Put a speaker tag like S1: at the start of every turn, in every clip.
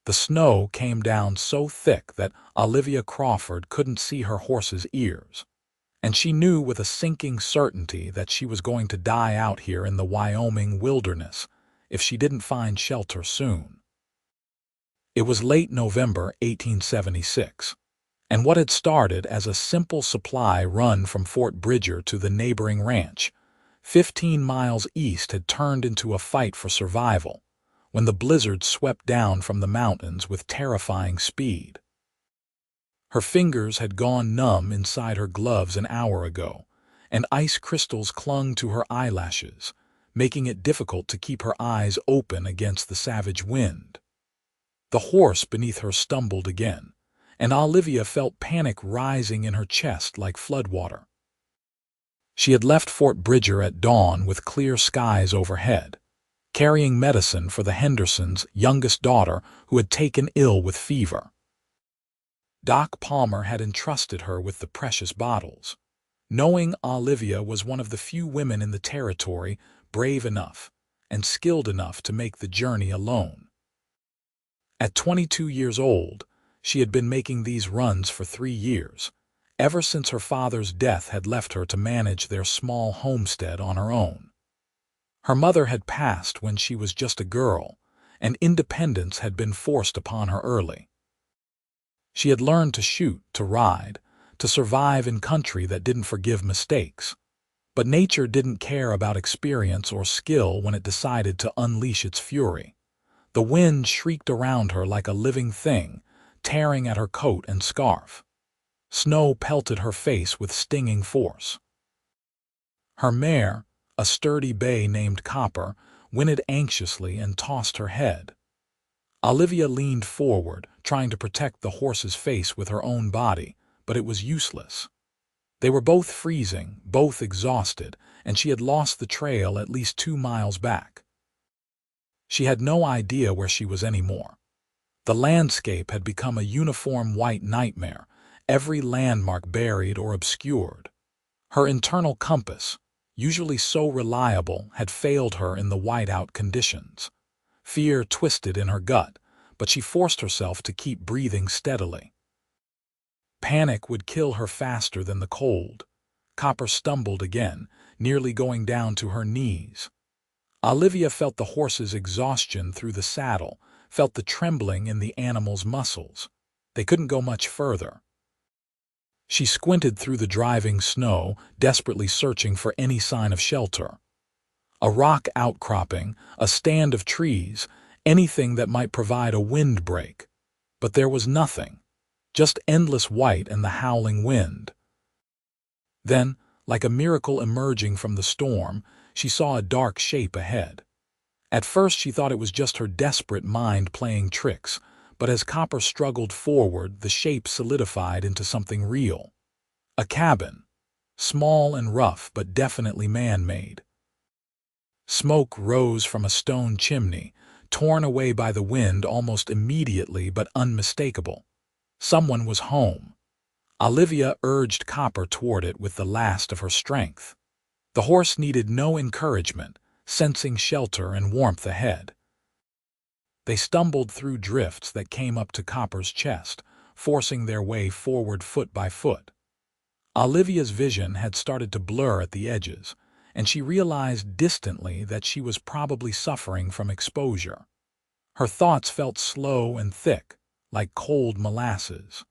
S1: The snow came down so thick that Olivia Crawford couldn't see her horse's ears, and she knew with a sinking certainty that she was going to die out here in the Wyoming wilderness if she didn't find shelter soon. It was late November 1876, and what had started as a simple supply run from Fort Bridger to the neighboring ranch, 15 miles east, had turned into a fight for survival when the blizzard swept down from the mountains with terrifying speed. Her fingers had gone numb inside her gloves an hour ago, and ice crystals clung to her eyelashes, making it difficult to keep her eyes open against the savage wind. The horse beneath her stumbled again, and Olivia felt panic rising in her chest like floodwater. She had left Fort Bridger at dawn with clear skies overhead, carrying medicine for the Hendersons' youngest daughter who had taken ill with fever. Doc Palmer had entrusted her with the precious bottles, knowing Olivia was one of the few women in the territory brave enough and skilled enough to make the journey alone. At 22 years old, she had been making these runs for 3 years, ever since her father's death had left her to manage their small homestead on her own. Her mother had passed when she was just a girl, and independence had been forced upon her early. She had learned to shoot, to ride, to survive in country that didn't forgive mistakes. But nature didn't care about experience or skill when it decided to unleash its fury. The wind shrieked around her like a living thing, tearing at her coat and scarf. Snow pelted her face with stinging force. Her mare, a sturdy bay named Copper, whinnied anxiously and tossed her head. Olivia leaned forward, trying to protect the horse's face with her own body, but it was useless. They were both freezing, both exhausted, and she had lost the trail at least 2 miles back. She had no idea where she was anymore. The landscape had become a uniform white nightmare, every landmark buried or obscured. Her internal compass, usually so reliable, had failed her in the whiteout conditions. Fear twisted in her gut, but she forced herself to keep breathing steadily. Panic would kill her faster than the cold. Copper stumbled again, nearly going down to her knees. Olivia felt the horse's exhaustion through the saddle, felt the trembling in the animal's muscles. They couldn't go much further. She squinted through the driving snow, desperately searching for any sign of shelter. A rock outcropping, a stand of trees, anything that might provide a windbreak. But there was nothing, just endless white and the howling wind. Then, like a miracle emerging from the storm, she saw a dark shape ahead. At first she thought it was just her desperate mind playing tricks, but as Copper struggled forward, the shape solidified into something real. A cabin, small and rough but definitely man-made. Smoke rose from a stone chimney, torn away by the wind almost immediately but unmistakable. Someone was home. Olivia urged Copper toward it with the last of her strength. The horse needed no encouragement, sensing shelter and warmth ahead. They stumbled through drifts that came up to Copper's chest, forcing their way forward foot by foot. Olivia's vision had started to blur at the edges, and she realized distantly that she was probably suffering from exposure. Her thoughts felt slow and thick, like cold molasses.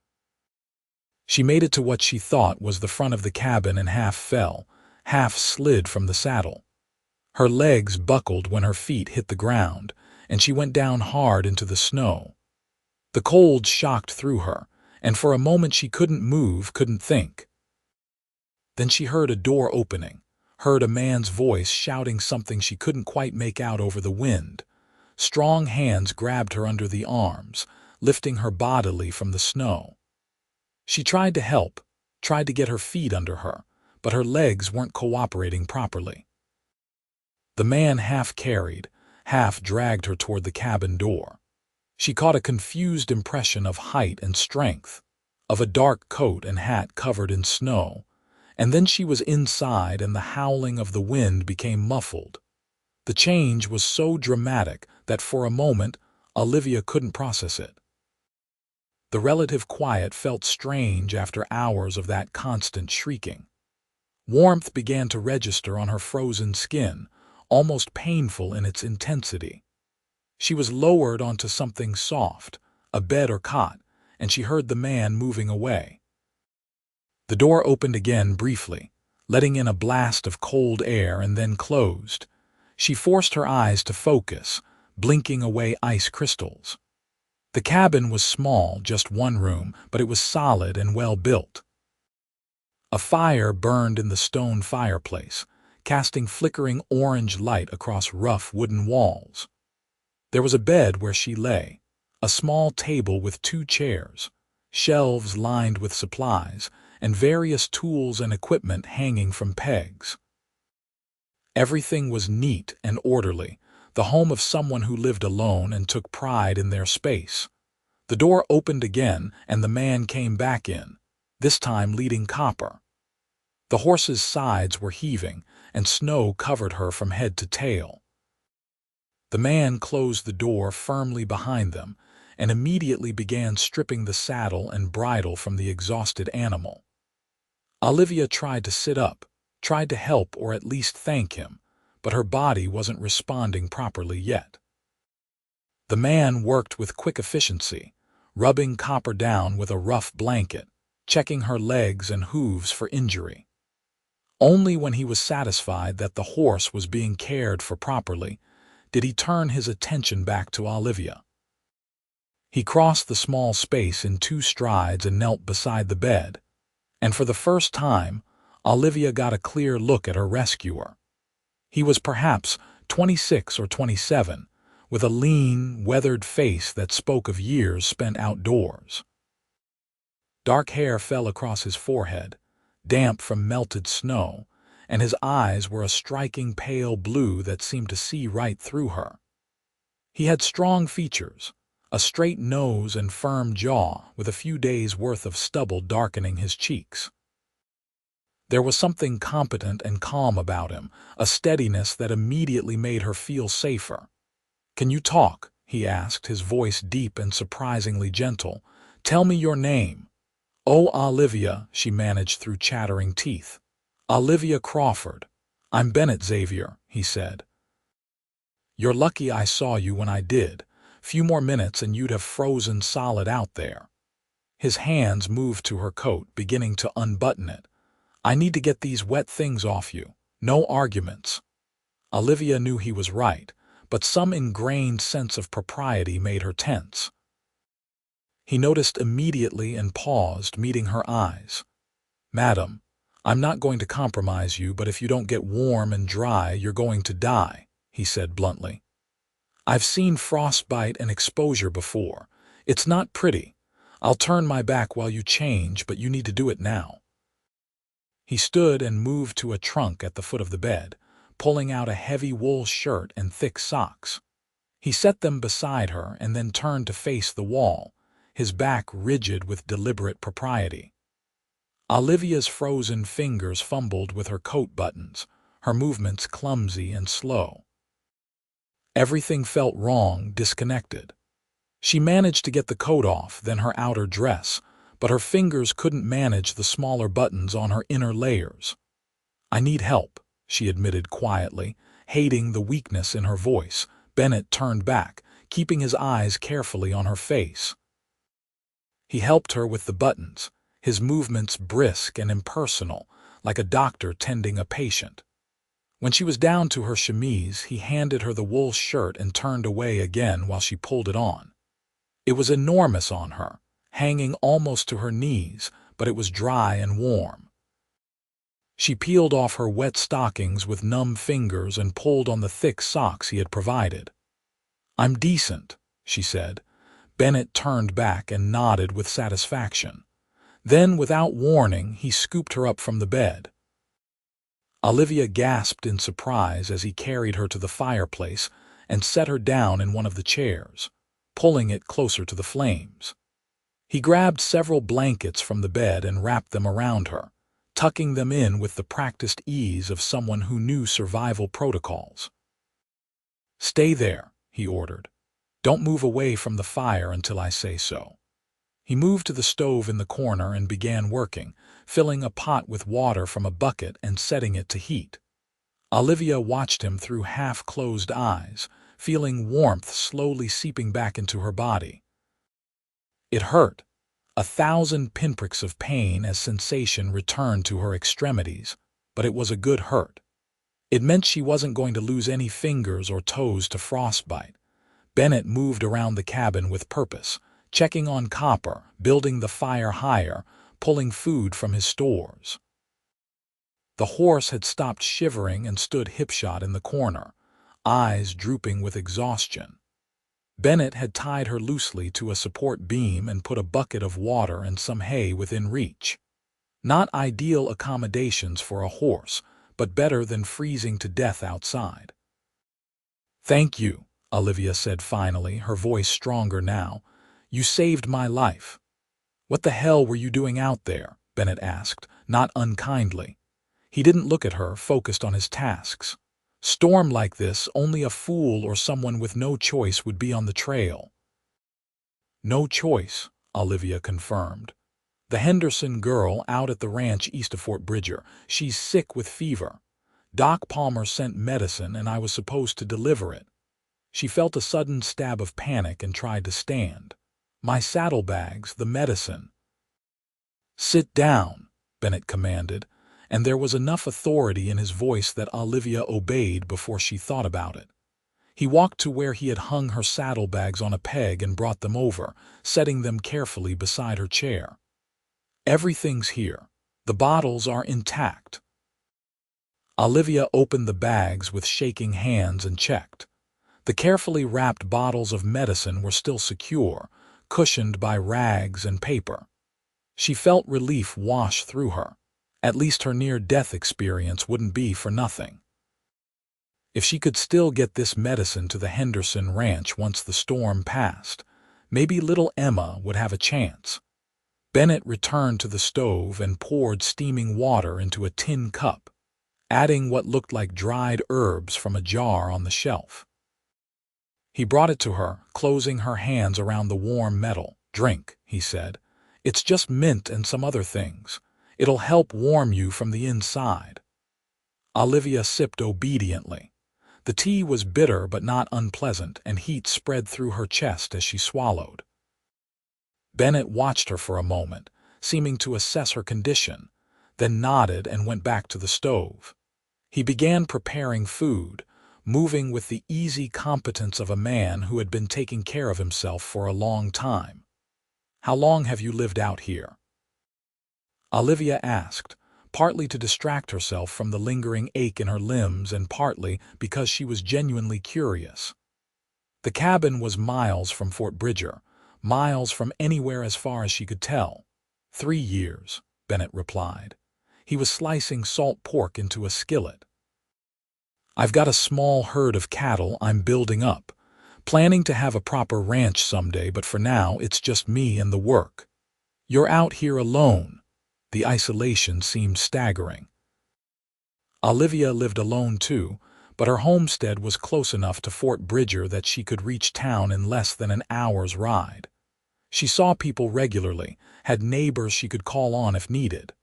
S1: She made it to what she thought was the front of the cabin and half fell, half slid from the saddle. Her legs buckled when her feet hit the ground, and she went down hard into the snow. The cold shocked through her, and for a moment she couldn't move, couldn't think. Then she heard a door opening, heard a man's voice shouting something she couldn't quite make out over the wind. Strong hands grabbed her under the arms, lifting her bodily from the snow. She tried to help, tried to get her feet under her, but her legs weren't cooperating properly. The man half carried, half dragged her toward the cabin door. She caught a confused impression of height and strength, of a dark coat and hat covered in snow, and then she was inside and the howling of the wind became muffled. The change was so dramatic that for a moment Olivia couldn't process it. The relative quiet felt strange after hours of that constant shrieking. Warmth began to register on her frozen skin, almost painful in its intensity. She was lowered onto something soft, a bed or cot, and she heard the man moving away. The door opened again briefly, letting in a blast of cold air, and then closed. She forced her eyes to focus, blinking away ice crystals. The cabin was small, just one room, but it was solid and well built. A fire burned in the stone fireplace, casting flickering orange light across rough wooden walls. There was a bed where she lay, a small table with 2 chairs, shelves lined with supplies, and various tools and equipment hanging from pegs. Everything was neat and orderly, the home of someone who lived alone and took pride in their space. The door opened again, and the man came back in, this time leading Copper. The horse's sides were heaving, and snow covered her from head to tail. The man closed the door firmly behind them and immediately began stripping the saddle and bridle from the exhausted animal. Olivia tried to sit up, tried to help or at least thank him, but her body wasn't responding properly yet. The man worked with quick efficiency, rubbing Copper down with a rough blanket, checking her legs and hooves for injury. Only when he was satisfied that the horse was being cared for properly did he turn his attention back to Olivia. He crossed the small space in 2 strides and knelt beside the bed, and for the first time, Olivia got a clear look at her rescuer. He was perhaps 26 or 27, with a lean, weathered face that spoke of years spent outdoors. Dark hair fell across his forehead, damp from melted snow, and his eyes were a striking pale blue that seemed to see right through her. He had strong features, a straight nose and firm jaw, with a few days' worth of stubble darkening his cheeks. There was something competent and calm about him, a steadiness that immediately made her feel safer. "Can you talk?" he asked, his voice deep and surprisingly gentle. "Tell me your name." "Oh, Olivia," she managed through chattering teeth. "Olivia Crawford. I'm Bennett Xavier," he said. "You're lucky I saw you when I did. Few more minutes and you'd have frozen solid out there." His hands moved to her coat, beginning to unbutton it. "I need to get these wet things off you. No arguments." Olivia knew he was right, but some ingrained sense of propriety made her tense. He noticed immediately and paused, meeting her eyes. "Madam, I'm not going to compromise you, but if you don't get warm and dry, you're going to die," he said bluntly. "I've seen frostbite and exposure before. It's not pretty. I'll turn my back while you change, but you need to do it now." He stood and moved to a trunk at the foot of the bed, pulling out a heavy wool shirt and thick socks. He set them beside her and then turned to face the wall, his back rigid with deliberate propriety. Olivia's frozen fingers fumbled with her coat buttons, her movements clumsy and slow. Everything felt wrong, disconnected. She managed to get the coat off, then her outer dress, but her fingers couldn't manage the smaller buttons on her inner layers. "I need help," she admitted quietly, hating the weakness in her voice. Bennett turned back, keeping his eyes carefully on her face. He helped her with the buttons, his movements brisk and impersonal, like a doctor tending a patient. When she was down to her chemise, he handed her the wool shirt and turned away again while she pulled it on. It was enormous on her, hanging almost to her knees, but it was dry and warm. She peeled off her wet stockings with numb fingers and pulled on the thick socks he had provided. "I'm decent," she said. Bennett turned back and nodded with satisfaction. Then, without warning, he scooped her up from the bed. Olivia gasped in surprise as he carried her to the fireplace and set her down in one of the chairs, pulling it closer to the flames. He grabbed several blankets from the bed and wrapped them around her, tucking them in with the practiced ease of someone who knew survival protocols. "Stay there," he ordered. Don't move away from the fire until I say so." He moved to the stove in the corner and began working, filling a pot with water from a bucket and setting it to heat. Olivia watched him through half-closed eyes, feeling warmth slowly seeping back into her body. It hurt, 1,000 pinpricks of pain as sensation returned to her extremities, but it was a good hurt. It meant she wasn't going to lose any fingers or toes to frostbite. Bennett moved around the cabin with purpose, checking on copper, building the fire higher, pulling food from his stores. The horse had stopped shivering and stood hipshot in the corner, eyes drooping with exhaustion. Bennett had tied her loosely to a support beam and put a bucket of water and some hay within reach. Not ideal accommodations for a horse, but better than freezing to death outside. "Thank you," Olivia said finally, her voice stronger now. "You saved my life." "What the hell were you doing out there?" Bennett asked, not unkindly. He didn't look at her, focused on his tasks. Storm like this, only a fool or someone with no choice would be on the trail. "No choice," Olivia confirmed. "The Henderson girl out at the ranch east of Fort Bridger. She's sick with fever. Doc Palmer sent medicine and I was supposed to deliver it." She felt a sudden stab of panic and tried to stand. "My saddlebags, the medicine." "Sit down," Bennett commanded, and there was enough authority in his voice that Olivia obeyed before she thought about it. He walked to where he had hung her saddlebags on a peg and brought them over, setting them carefully beside her chair. "Everything's here. The bottles are intact." Olivia opened the bags with shaking hands and checked. The carefully wrapped bottles of medicine were still secure, cushioned by rags and paper. She felt relief wash through her. At least her near-death experience wouldn't be for nothing. If she could still get this medicine to the Henderson ranch once the storm passed, maybe little Emma would have a chance. Bennett returned to the stove and poured steaming water into a tin cup, adding what looked like dried herbs from a jar on the shelf. He brought it to her, closing her hands around the warm metal. "Drink," he said. "It's just mint and some other things. It'll help warm you from the inside." Olivia sipped obediently. The tea was bitter but not unpleasant, and heat spread through her chest as she swallowed. Bennett watched her for a moment, seeming to assess her condition, then nodded and went back to the stove. He began preparing food, moving with the easy competence of a man who had been taking care of himself for a long time. "How long have you lived out here?" Olivia asked, partly to distract herself from the lingering ache in her limbs and partly because she was genuinely curious. The cabin was miles from Fort Bridger, miles from anywhere as far as she could tell. 3 years, Bennett replied. He was slicing salt pork into a skillet. "I've got a small herd of cattle I'm building up, planning to have a proper ranch someday, but for now it's just me and the work." "You're out here alone." The isolation seemed staggering. Olivia lived alone too, but her homestead was close enough to Fort Bridger that she could reach town in less than an hour's ride. She saw people regularly, had neighbors she could call on if needed.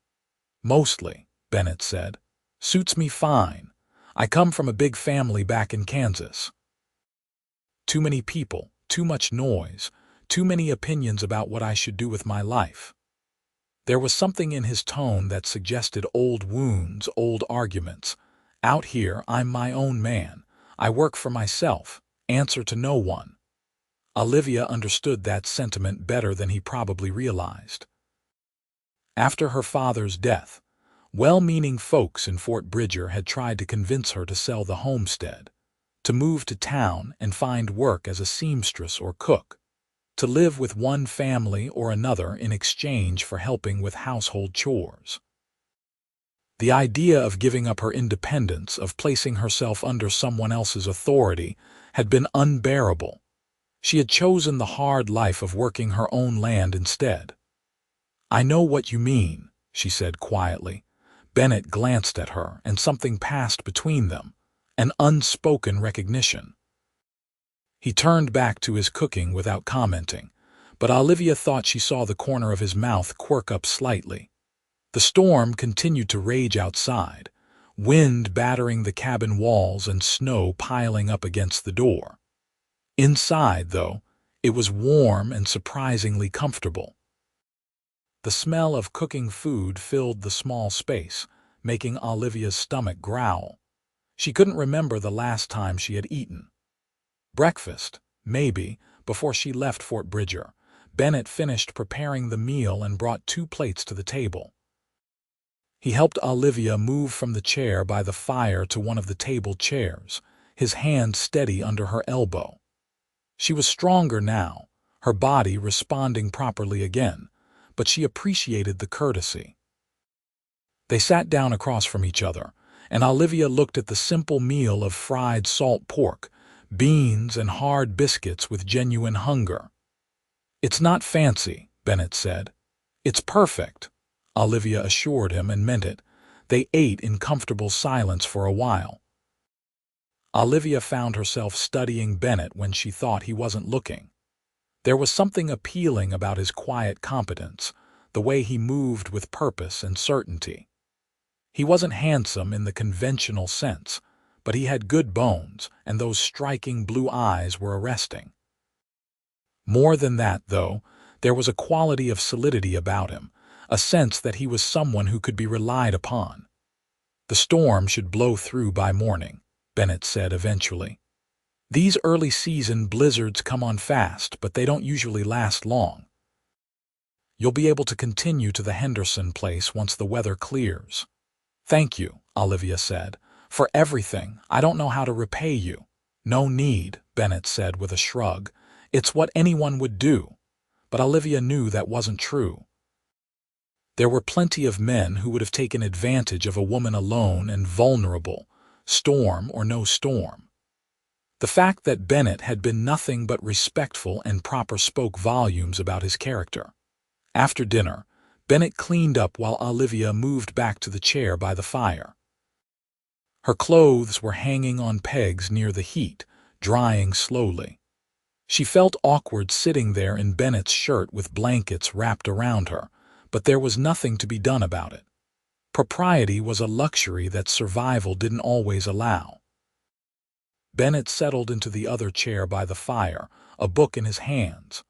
S1: "Mostly," Bennett said. "Suits me fine. I come from a big family back in Kansas." "Too many people, too much noise, too many opinions about what I should do with my life." There was something in his tone that suggested old wounds, old arguments. "Out here, I'm my own man. I work for myself, answer to no one." Olivia understood that sentiment better than he probably realized. After her father's death, well-meaning folks in Fort Bridger had tried to convince her to sell the homestead, to move to town and find work as a seamstress or cook, to live with one family or another in exchange for helping with household chores. The idea of giving up her independence, of placing herself under someone else's authority, had been unbearable. She had chosen the hard life of working her own land instead. "I know what you mean," she said quietly. Bennett glanced at her, and something passed between them, an unspoken recognition. He turned back to his cooking without commenting, but Olivia thought she saw the corner of his mouth quirk up slightly. The storm continued to rage outside, wind battering the cabin walls and snow piling up against the door. Inside, though, it was warm and surprisingly comfortable. The smell of cooking food filled the small space, making Olivia's stomach growl. She couldn't remember the last time she had eaten. Breakfast, maybe, before she left Fort Bridger. Bennett finished preparing the meal and brought 2 plates to the table. He helped Olivia move from the chair by the fire to one of the table chairs, his hand steady under her elbow. She was stronger now, her body responding properly again, but she appreciated the courtesy. They sat down across from each other, and Olivia looked at the simple meal of fried salt pork, beans, and hard biscuits with genuine hunger. "It's not fancy," Bennett said. "It's perfect," Olivia assured him and meant it. They ate in comfortable silence for a while. Olivia found herself studying Bennett when she thought he wasn't looking. There was something appealing about his quiet competence, the way he moved with purpose and certainty. He wasn't handsome in the conventional sense, but he had good bones, and those striking blue eyes were arresting. More than that, though, there was a quality of solidity about him, a sense that he was someone who could be relied upon. "The storm should blow through by morning," Bennett said eventually. "These early-season blizzards come on fast, but they don't usually last long. You'll be able to continue to the Henderson place once the weather clears." "Thank you," Olivia said, "for everything. I don't know how to repay you." "No need," Bennett said with a shrug. "It's what anyone would do." But Olivia knew that wasn't true. There were plenty of men who would have taken advantage of a woman alone and vulnerable, storm or no storm. The fact that Bennett had been nothing but respectful and proper spoke volumes about his character. After dinner, Bennett cleaned up while Olivia moved back to the chair by the fire. Her clothes were hanging on pegs near the heat, drying slowly. She felt awkward sitting there in Bennett's shirt with blankets wrapped around her, but there was nothing to be done about it. Propriety was a luxury that survival didn't always allow. Bennett settled into the other chair by the fire, a book in his hands.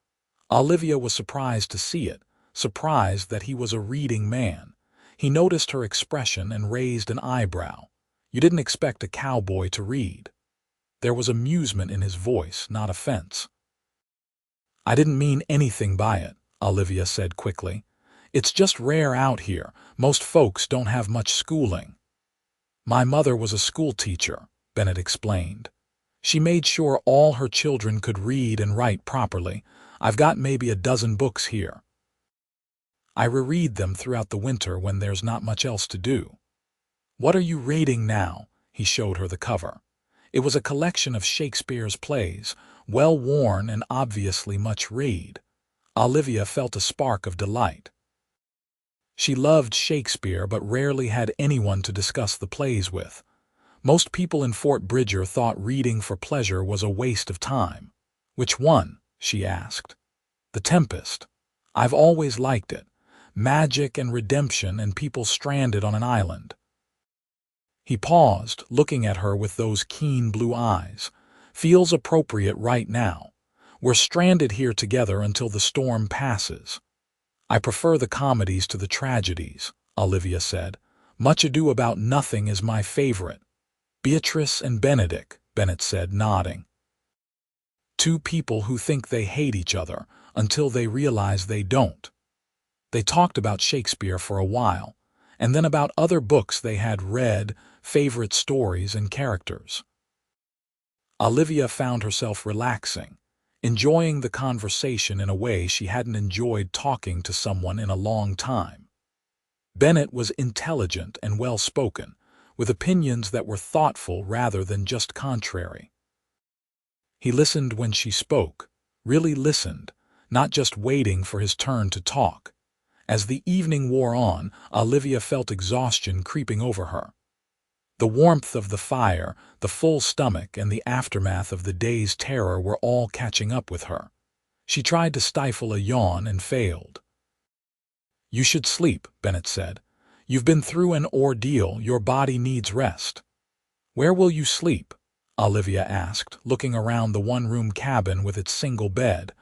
S1: Olivia was surprised to see it, surprised that he was a reading man. He noticed her expression and raised an eyebrow. You didn't expect a cowboy to read. There was amusement in his voice, not offense. "I didn't mean anything by it," Olivia said quickly. "It's just rare out here. Most folks don't have much schooling." "My mother was a school teacher," Bennett explained. "She made sure all her children could read and write properly. I've got maybe a dozen books here. I reread them throughout the winter when there's not much else to do." "What are you reading now?" He showed her the cover. It was a collection of Shakespeare's plays, well-worn and obviously much read. Olivia felt a spark of delight. She loved Shakespeare but rarely had anyone to discuss the plays with. Most people in Fort Bridger thought reading for pleasure was a waste of time. "Which one?" she asked. "The Tempest. I've always liked it. Magic and redemption and people stranded on an island." He paused, looking at her with those keen blue eyes. "Feels appropriate right now. We're stranded here together until the storm passes." "I prefer the comedies to the tragedies," Olivia said. "Much Ado About Nothing is my favorite." "Beatrice and Benedict," Bennett said, nodding. "Two people who think they hate each other until they realize they don't." They talked about Shakespeare for a while, and then about other books they had read, favorite stories and characters. Olivia found herself relaxing, enjoying the conversation in a way she hadn't enjoyed talking to someone in a long time. Bennett was intelligent and well-spoken, with opinions that were thoughtful rather than just contrary. He listened when she spoke, really listened, not just waiting for his turn to talk. As the evening wore on, Olivia felt exhaustion creeping over her. The warmth of the fire, the full stomach, and the aftermath of the day's terror were all catching up with her. She tried to stifle a yawn and failed. "You should sleep," Bennett said. "You've been through an ordeal. Your body needs rest." "Where will you sleep?" Olivia asked, looking around the one-room cabin with its single bed.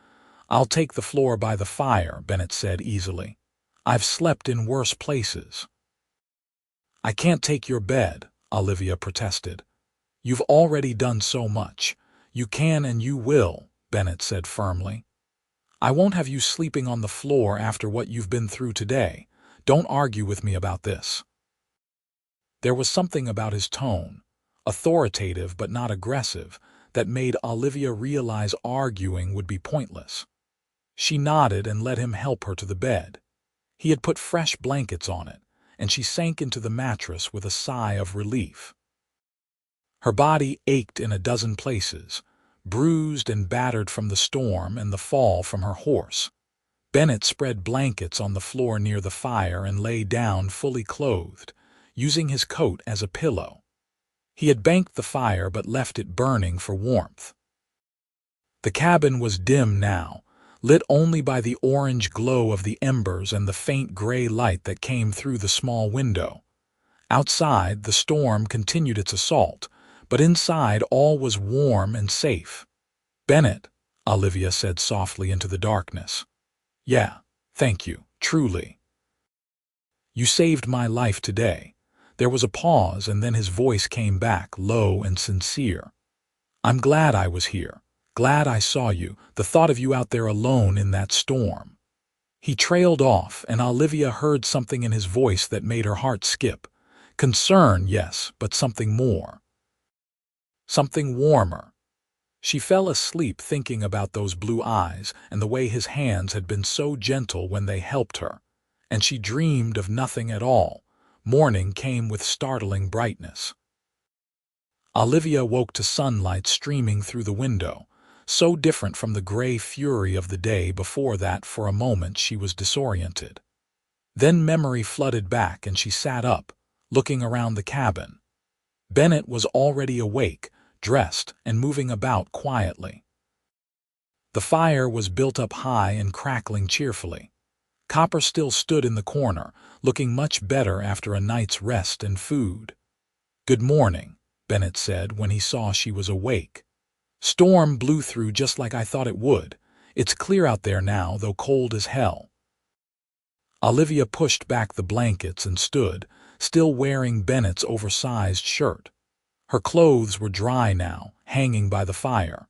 S1: "I'll take the floor by the fire," Bennett said easily. "I've slept in worse places." "I can't take your bed," Olivia protested. "You've already done so much. You can and you will," Bennett said firmly. "I won't have you sleeping on the floor after what you've been through today. Don't argue with me about this." There was something about his tone, authoritative but not aggressive, that made Olivia realize arguing would be pointless. She nodded and let him help her to the bed. He had put fresh blankets on it, and she sank into the mattress with a sigh of relief. Her body ached in a dozen places, bruised and battered from the storm and the fall from her horse. Bennett spread blankets on the floor near the fire and lay down fully clothed, using his coat as a pillow. He had banked the fire but left it burning for warmth. The cabin was dim now, lit only by the orange glow of the embers and the faint gray light that came through the small window. Outside, the storm continued its assault, but inside all was warm and safe. "Bennett," Olivia said softly into the darkness. "Yeah, thank you, truly. You saved my life today." There was a pause, and then his voice came back, low and sincere. "I'm glad I was here. Glad I saw you, the thought of you out there alone in that storm." He trailed off, and Olivia heard something in his voice that made her heart skip. Concern, yes, but something more. Something warmer. She fell asleep thinking about those blue eyes and the way his hands had been so gentle when they helped her, and she dreamed of nothing at all. Morning came with startling brightness. Olivia woke to sunlight streaming through the window, so different from the gray fury of the day before that for a moment she was disoriented. Then memory flooded back and she sat up, looking around the cabin. Bennett was already awake, dressed, and moving about quietly. The fire was built up high and crackling cheerfully. Copper still stood in the corner, looking much better after a night's rest and food. "Good morning," Bennett said when he saw she was awake. "Storm blew through just like I thought it would. It's clear out there now, though cold as hell." Olivia pushed back the blankets and stood, still wearing Bennett's oversized shirt. Her clothes were dry now, hanging by the fire.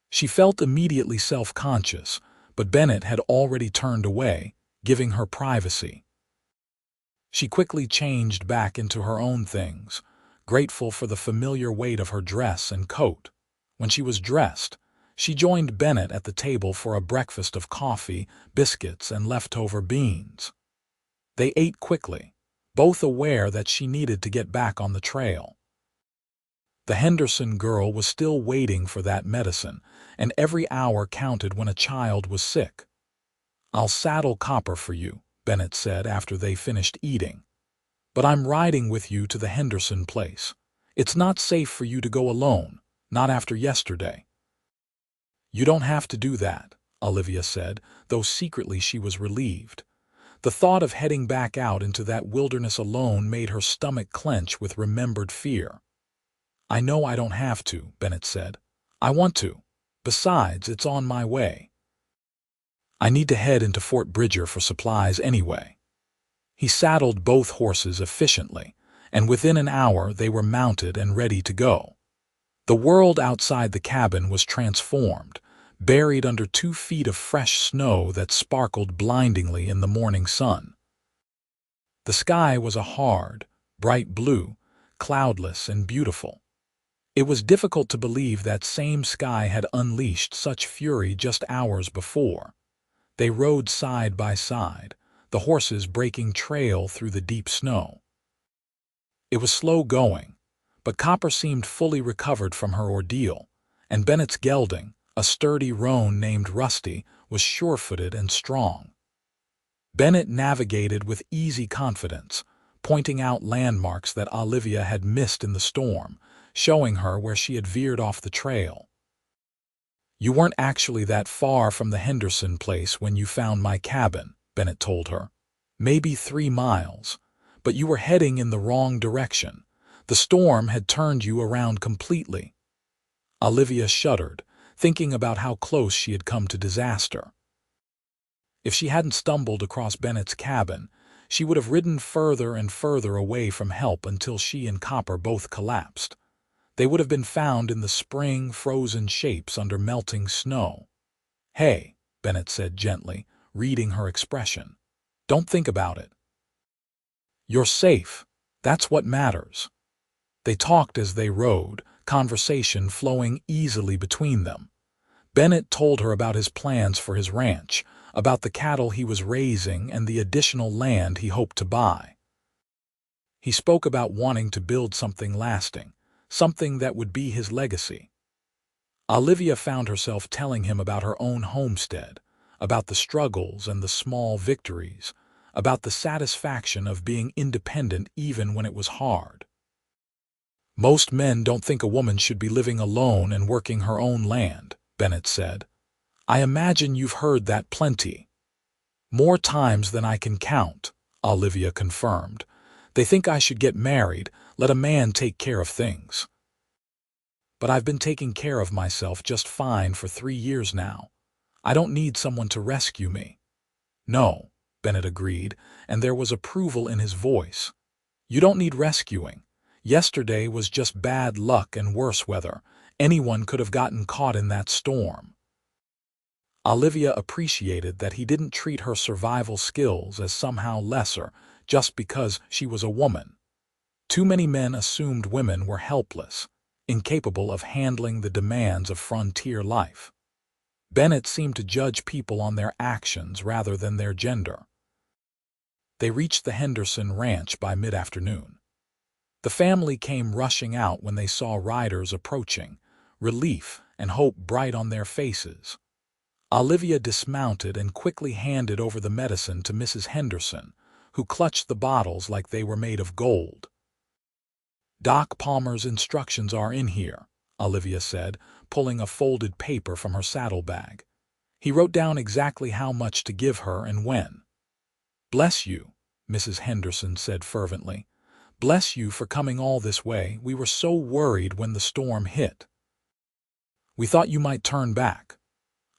S1: She felt immediately self-conscious, but Bennett had already turned away, giving her privacy. She quickly changed back into her own things, grateful for the familiar weight of her dress and coat. When she was dressed, she joined Bennett at the table for a breakfast of coffee, biscuits, and leftover beans. They ate quickly, both aware that she needed to get back on the trail. The Henderson girl was still waiting for that medicine, and every hour counted when a child was sick. "I'll saddle Copper for you," Bennett said after they finished eating. "But I'm riding with you to the Henderson place. It's not safe for you to go alone, not after yesterday." "You don't have to do that," Olivia said, though secretly she was relieved. The thought of heading back out into that wilderness alone made her stomach clench with remembered fear. "I know I don't have to," Bennett said. "I want to. Besides, it's on my way. I need to head into Fort Bridger for supplies anyway." He saddled both horses efficiently, and within an hour they were mounted and ready to go. The world outside the cabin was transformed, buried under 2 feet of fresh snow that sparkled blindingly in the morning sun. The sky was a hard, bright blue, cloudless and beautiful. It was difficult to believe that same sky had unleashed such fury just hours before. They rode side by side, the horses breaking trail through the deep snow. It was slow going, but Copper seemed fully recovered from her ordeal, and Bennett's gelding, a sturdy roan named Rusty, was sure-footed and strong. Bennett navigated with easy confidence, pointing out landmarks that Olivia had missed in the storm, showing her where she had veered off the trail. "You weren't actually that far from the Henderson place when you found my cabin," Bennett told her. "Maybe 3 miles, but you were heading in the wrong direction. The storm had turned you around completely." Olivia shuddered, thinking about how close she had come to disaster. If she hadn't stumbled across Bennett's cabin, she would have ridden further and further away from help until she and Copper both collapsed. They would have been found in the spring, frozen shapes under melting snow. "Hey," Bennett said gently, reading her expression. "Don't think about it. You're safe. That's what matters." They talked as they rode, conversation flowing easily between them. Bennett told her about his plans for his ranch, about the cattle he was raising and the additional land he hoped to buy. He spoke about wanting to build something lasting, something that would be his legacy. Olivia found herself telling him about her own homestead, about the struggles and the small victories, about the satisfaction of being independent even when it was hard. "Most men don't think a woman should be living alone and working her own land," Bennett said. "I imagine you've heard that plenty." "More times than I can count," Olivia confirmed. "They think I should get married, let a man take care of things. But I've been taking care of myself just fine for 3 years now. I don't need someone to rescue me." "No," Bennett agreed, and there was approval in his voice. "You don't need rescuing. Yesterday was just bad luck and worse weather. Anyone could have gotten caught in that storm." Olivia appreciated that he didn't treat her survival skills as somehow lesser just because she was a woman. Too many men assumed women were helpless, incapable of handling the demands of frontier life. Bennett seemed to judge people on their actions rather than their gender. They reached the Henderson ranch by mid-afternoon. The family came rushing out when they saw riders approaching, relief and hope bright on their faces. Olivia dismounted and quickly handed over the medicine to Mrs. Henderson, who clutched the bottles like they were made of gold. "Doc Palmer's instructions are in here," Olivia said, pulling a folded paper from her saddlebag. "He wrote down exactly how much to give her and when." "Bless you," Mrs. Henderson said fervently. "Bless you for coming all this way. We were so worried when the storm hit. We thought you might turn back."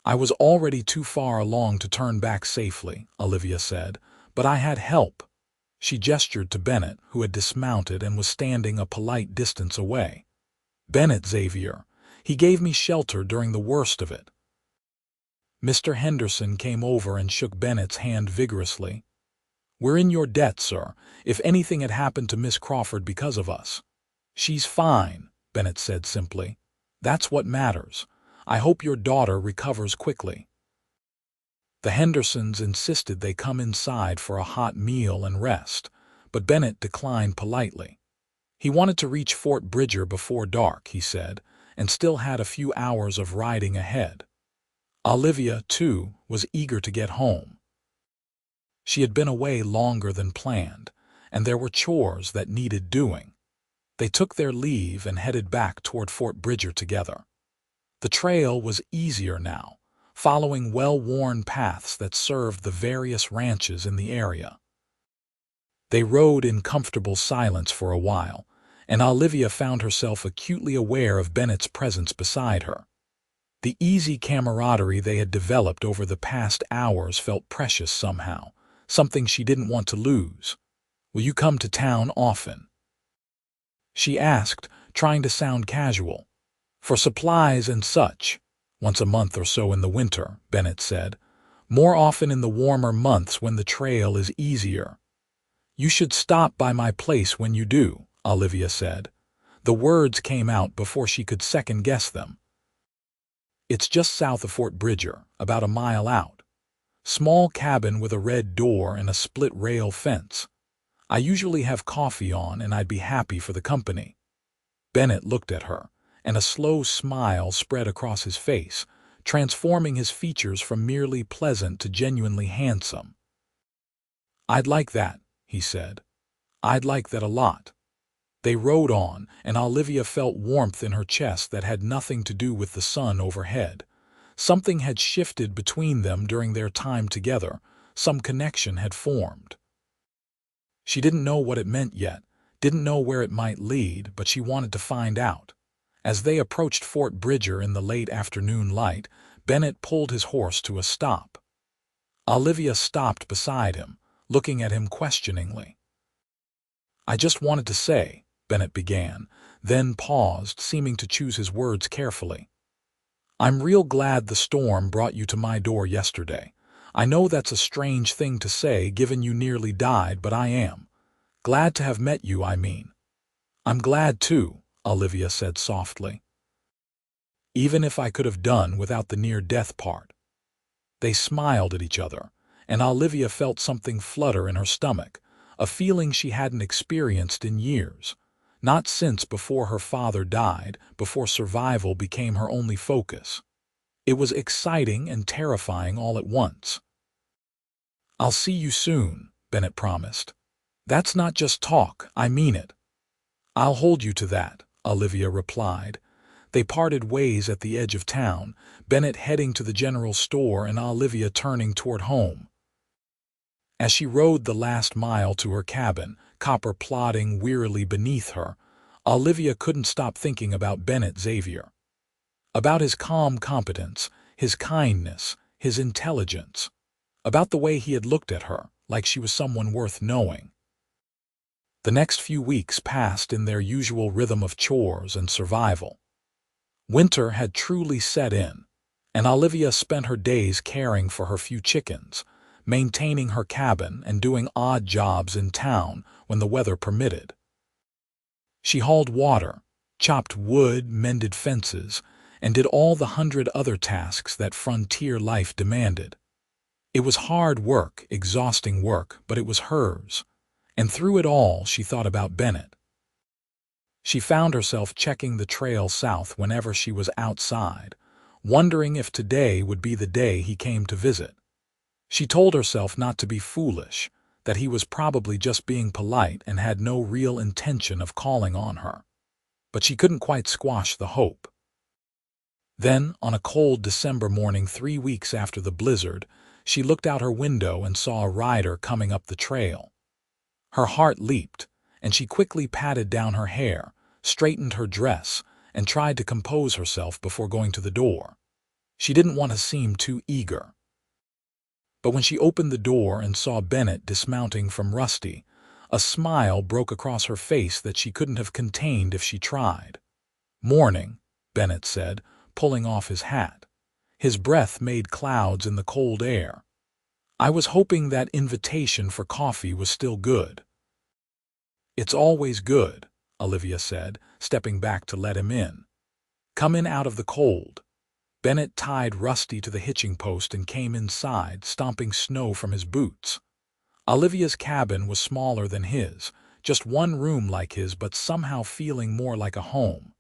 S1: "I was already too far along to turn back safely," Olivia said, "but I had help." She gestured to Bennett, who had dismounted and was standing a polite distance away. "Bennett Xavier. He gave me shelter during the worst of it." Mr. Henderson came over and shook Bennett's hand vigorously. "We're in your debt, sir, if anything had happened to Miss Crawford because of us." "She's fine," Bennett said simply. "That's what matters. I hope your daughter recovers quickly." The Hendersons insisted they come inside for a hot meal and rest, but Bennett declined politely. He wanted to reach Fort Bridger before dark, he said, and still had a few hours of riding ahead. Olivia, too, was eager to get home. She had been away longer than planned, and there were chores that needed doing. They took their leave and headed back toward Fort Bridger together. The trail was easier now, following well-worn paths that served the various ranches in the area. They rode in comfortable silence for a while, and Olivia found herself acutely aware of Bennett's presence beside her. The easy camaraderie they had developed over the past hours felt precious somehow, something she didn't want to lose. "Will you come to town often?" she asked, trying to sound casual. "For supplies and such. Once a month or so in the winter," Bennett said. "More often in the warmer months when the trail is easier." "You should stop by my place when you do," Olivia said. The words came out before she could second-guess them. "It's just south of Fort Bridger, about a mile out. Small cabin with a red door and a split-rail fence. I usually have coffee on and I'd be happy for the company." Bennett looked at her, and a slow smile spread across his face, transforming his features from merely pleasant to genuinely handsome. "I'd like that," he said. I'd like that a lot. They rode on, and Olivia felt warmth in her chest that had nothing to do with the sun overhead. Something had shifted between them during their time together. Some connection had formed. She didn't know what it meant yet, didn't know where it might lead, but she wanted to find out. As they approached Fort Bridger in the late afternoon light, Bennett pulled his horse to a stop. Olivia stopped beside him, looking at him questioningly. "I just wanted to say," Bennett began, then paused, seeming to choose his words carefully. "I'm real glad the storm brought you to my door yesterday. I know that's a strange thing to say given you nearly died, but I am. Glad to have met you, I mean." "I'm glad too," Olivia said softly. "Even if I could have done without the near-death part." They smiled at each other, and Olivia felt something flutter in her stomach, a feeling she hadn't experienced in years. Not since before her father died, before survival became her only focus. It was exciting and terrifying all at once. "I'll see you soon," Bennett promised. "That's not just talk, I mean it." "I'll hold you to that," Olivia replied. They parted ways at the edge of town, Bennett heading to the general store and Olivia turning toward home. As she rode the last mile to her cabin, copper plodding wearily beneath her, Olivia couldn't stop thinking about Bennett Xavier. About his calm competence, his kindness, his intelligence. About the way he had looked at her, like she was someone worth knowing. The next few weeks passed in their usual rhythm of chores and survival. Winter had truly set in, and Olivia spent her days caring for her few chickens, maintaining her cabin and doing odd jobs in town when the weather permitted. She hauled water, chopped wood, mended fences, and did all the 100 other tasks that frontier life demanded. It was hard work, exhausting work, but it was hers, and through it all she thought about Bennett. She found herself checking the trail south whenever she was outside, wondering if today would be the day he came to visit. She told herself not to be foolish, that he was probably just being polite and had no real intention of calling on her. But she couldn't quite squash the hope. Then, on a cold December morning 3 weeks after the blizzard, she looked out her window and saw a rider coming up the trail. Her heart leaped, and she quickly patted down her hair, straightened her dress, and tried to compose herself before going to the door. She didn't want to seem too eager. But when she opened the door and saw Bennett dismounting from Rusty, a smile broke across her face that she couldn't have contained if she tried. "Morning," Bennett said, pulling off his hat. His breath made clouds in the cold air. "I was hoping that invitation for coffee was still good." "It's always good," Olivia said, stepping back to let him in. "Come in out of the cold." Bennett tied Rusty to the hitching post and came inside, stomping snow from his boots. Olivia's cabin was smaller than his, just one room like his but somehow feeling more like a home.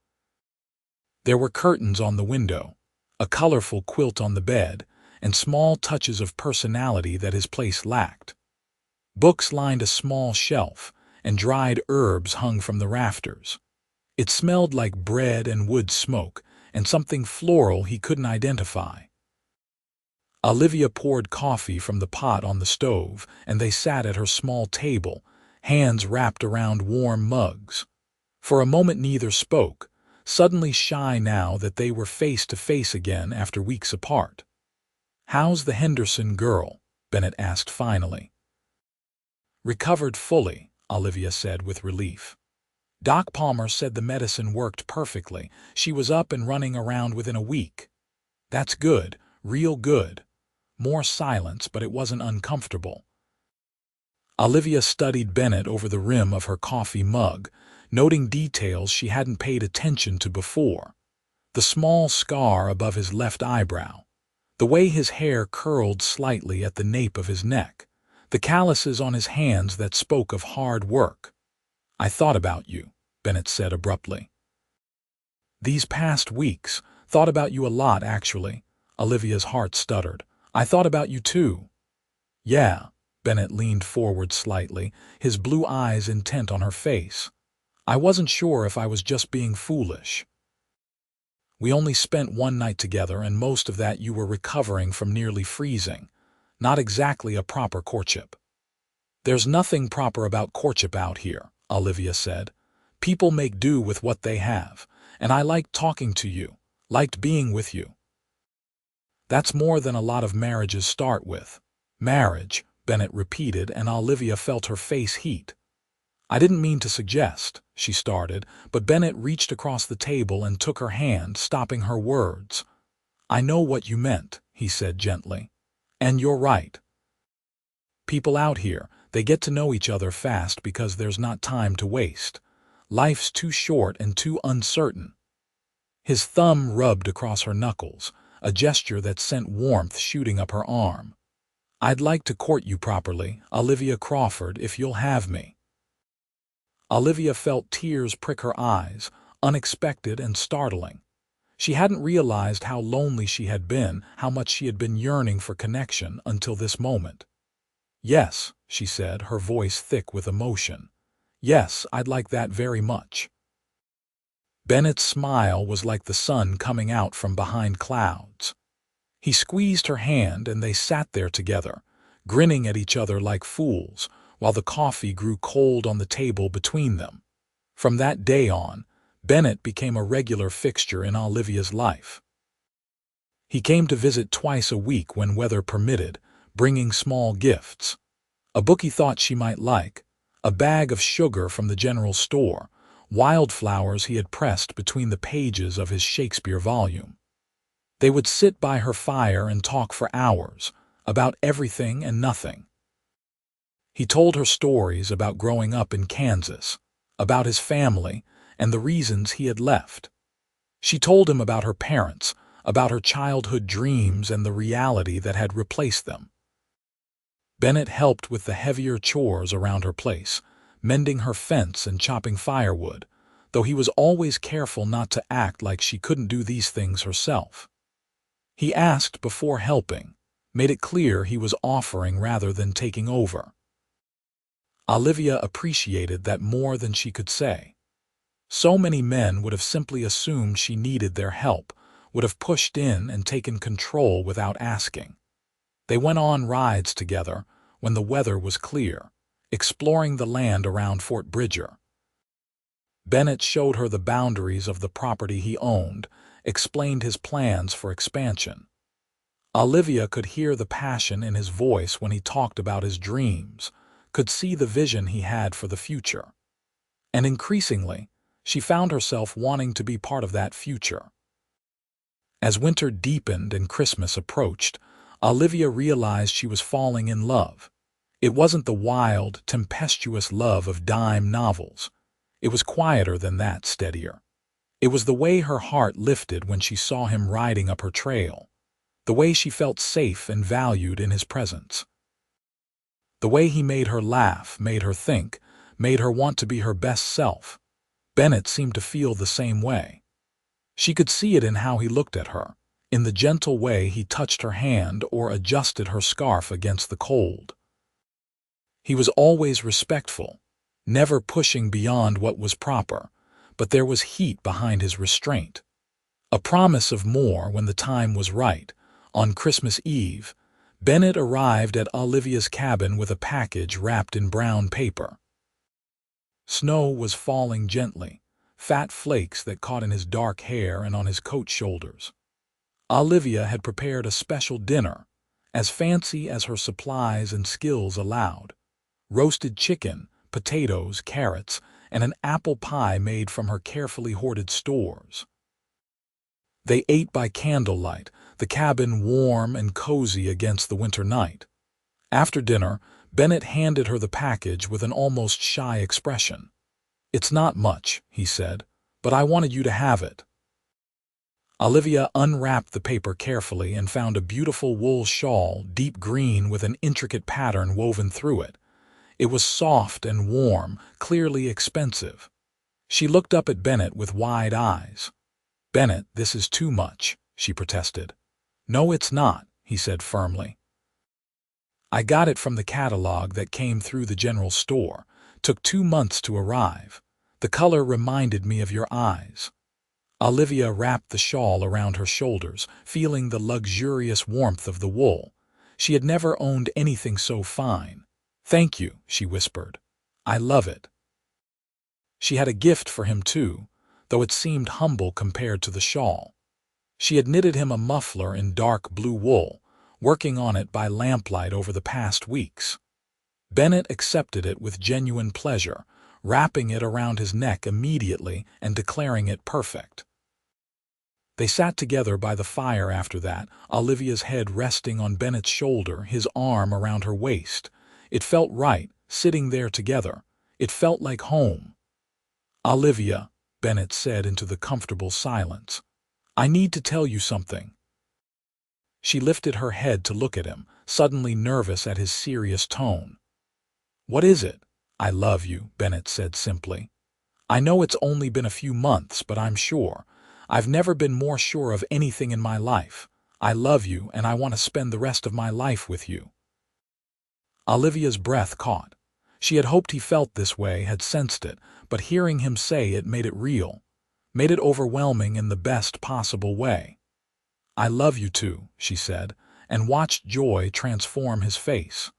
S1: There were curtains on the window, a colorful quilt on the bed, and small touches of personality that his place lacked. Books lined a small shelf, and dried herbs hung from the rafters. It smelled like bread and wood smoke, and something floral he couldn't identify. Olivia poured coffee from the pot on the stove, and they sat at her small table, hands wrapped around warm mugs. For a moment neither spoke, suddenly shy now that they were face to face again after weeks apart. "How's the Henderson girl?" Bennett asked finally. "Recovered fully," Olivia said with relief. "Doc Palmer said the medicine worked perfectly. She was up and running around within a week." "That's good, real good." More silence, but it wasn't uncomfortable. Olivia studied Bennett over the rim of her coffee mug, noting details she hadn't paid attention to before. The small scar above his left eyebrow, the way his hair curled slightly at the nape of his neck, the calluses on his hands that spoke of hard work. "I thought about you," Bennett said abruptly. "These past weeks, thought about you a lot, actually." Olivia's heart stuttered. "I thought about you too." "Yeah," Bennett leaned forward slightly, his blue eyes intent on her face. "I wasn't sure if I was just being foolish. We only spent one night together, and most of that you were recovering from nearly freezing. Not exactly a proper courtship." "There's nothing proper about courtship out here," Olivia said. "People make do with what they have, and I liked talking to you, liked being with you." "That's more than a lot of marriages start with." "Marriage," Bennett repeated, and Olivia felt her face heat. "I didn't mean to suggest," she started, but Bennett reached across the table and took her hand, stopping her words. "I know what you meant," he said gently. "And you're right. People out here, they get to know each other fast because there's not time to waste. Life's too short and too uncertain." His thumb rubbed across her knuckles, a gesture that sent warmth shooting up her arm. "I'd like to court you properly, Olivia Crawford, if you'll have me." Olivia felt tears prick her eyes, unexpected and startling. She hadn't realized how lonely she had been, how much she had been yearning for connection until this moment. "Yes," she said, her voice thick with emotion. "Yes, I'd like that very much." Bennett's smile was like the sun coming out from behind clouds. He squeezed her hand and they sat there together, grinning at each other like fools, while the coffee grew cold on the table between them. From that day on, Bennett became a regular fixture in Olivia's life. He came to visit twice a week when weather permitted, bringing small gifts. A book he thought she might like, a bag of sugar from the general store, wildflowers he had pressed between the pages of his Shakespeare volume. They would sit by her fire and talk for hours, about everything and nothing. He told her stories about growing up in Kansas, about his family, and the reasons he had left. She told him about her parents, about her childhood dreams and the reality that had replaced them. Bennett helped with the heavier chores around her place, mending her fence and chopping firewood, though he was always careful not to act like she couldn't do these things herself. He asked before helping, made it clear he was offering rather than taking over. Olivia appreciated that more than she could say. So many men would have simply assumed she needed their help, would have pushed in and taken control without asking. They went on rides together when the weather was clear, exploring the land around Fort Bridger. Bennett showed her the boundaries of the property he owned, explained his plans for expansion. Olivia could hear the passion in his voice when he talked about his dreams, could see the vision he had for the future. And increasingly, she found herself wanting to be part of that future. As winter deepened and Christmas approached, Olivia realized she was falling in love. It wasn't the wild, tempestuous love of dime novels. It was quieter than that, steadier. It was the way her heart lifted when she saw him riding up her trail, the way she felt safe and valued in his presence. The way he made her laugh, made her think, made her want to be her best self. Bennett seemed to feel the same way. She could see it in how he looked at her, in the gentle way he touched her hand or adjusted her scarf against the cold. He was always respectful, never pushing beyond what was proper, but there was heat behind his restraint. A promise of more when the time was right. On Christmas Eve, Bennett arrived at Olivia's cabin with a package wrapped in brown paper. Snow was falling gently, fat flakes that caught in his dark hair and on his coat shoulders. Olivia had prepared a special dinner, as fancy as her supplies and skills allowed. Roasted chicken, potatoes, carrots, and an apple pie made from her carefully hoarded stores. They ate by candlelight, the cabin warm and cozy against the winter night. After dinner, Bennett handed her the package with an almost shy expression. "It's not much," he said, "but I wanted you to have it." Olivia unwrapped the paper carefully and found a beautiful wool shawl, deep green with an intricate pattern woven through it. It was soft and warm, clearly expensive. She looked up at Bennett with wide eyes. "Bennett, this is too much," she protested. "No, it's not," he said firmly. I got it from the catalog that came through the general store. Took 2 months to arrive. The color reminded me of your eyes." Olivia wrapped the shawl around her shoulders, feeling the luxurious warmth of the wool. She had never owned anything so fine. "Thank you," she whispered. "I love it." She had a gift for him too, though it seemed humble compared to the shawl. She had knitted him a muffler in dark blue wool, working on it by lamplight over the past weeks. Bennett accepted it with genuine pleasure, wrapping it around his neck immediately and declaring it perfect. They sat together by the fire after that, Olivia's head resting on Bennett's shoulder, his arm around her waist. It felt right, sitting there together. It felt like home. "Olivia," Bennett said into the comfortable silence, "I need to tell you something." She lifted her head to look at him, suddenly nervous at his serious tone. "What is it?" "I love you," Bennett said simply. "I know it's only been a few months, but I'm sure. I've never been more sure of anything in my life. I love you, and I want to spend the rest of my life with you." Olivia's breath caught. She had hoped he felt this way, had sensed it, but hearing him say it made it real, made it overwhelming in the best possible way. "I love you too," she said, and watched joy transform his face.